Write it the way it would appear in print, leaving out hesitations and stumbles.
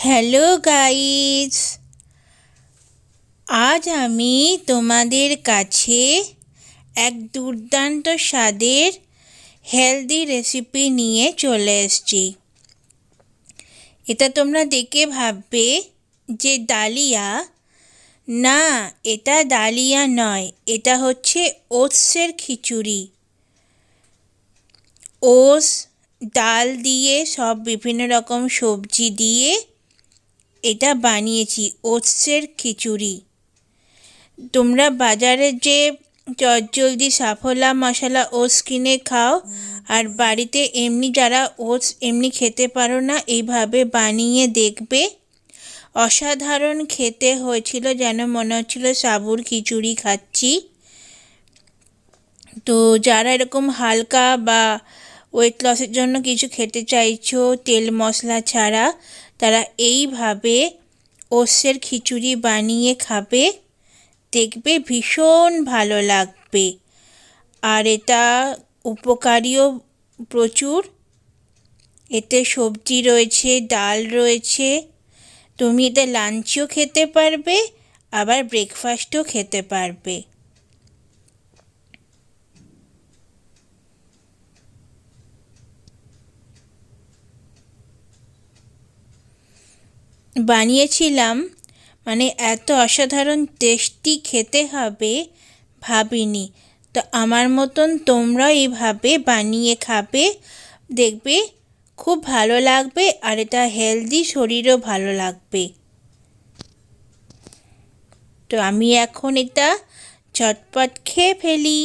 Hello guys, আজ আমি তোমাদের কাছে এক দুর্দান্ত স্বাদের হেলদি রেসিপি নিয়ে চলে এসেছি। এটা তোমরা দেখে ভাববে যে ডালিয়া। না, এটা ডালিয়া নয়, এটা হচ্ছে ওটসের খিচুড়ি। ওটস, ডাল দিয়ে সব বিভিন্ন রকম সবজি দিয়ে এটা বানিয়েছি ওটসের খিচুড়ি। তোমরা বাজারে যে চটজলদি সাফোলা মশলা ওটস কিনে খাও, আর বাড়িতে এমনি যারা ওটস এমনি খেতে পারো না, এইভাবে বানিয়ে দেখবে। অসাধারণ খেতে হয়েছিল, যেন মনে হচ্ছিল সাবুর খিচুড়ি খাচ্ছি। তো যারা এরকম হালকা বা ওয়েট লসের জন্য কিছু খেতে চাইছো তেল মশলা ছাড়া, তারা এইভাবে ওটসের খিচুড়ি বানিয়ে খাবে, দেখবে ভীষণ ভালো লাগবে। আর এটা উপকারীও প্রচুর। এতে সবজি রয়েছে, ডাল রয়েছে। তুমি এটা লাঞ্চও খেতে পারবে, আবার ব্রেকফাস্টও খেতে পারবে। বানিয়েছিলাম, মানে এত অসাধারণ টেস্টি খেতে হবে ভাবিনি। তো আমার মতন তোমরাও এইভাবে বানিয়ে খাবে, দেখবে খুব ভালো লাগবে। আর এটা হেলদি, শরীরও ভালো লাগবে। তো আমি এখন এটা চটপট খেয়ে ফেলি।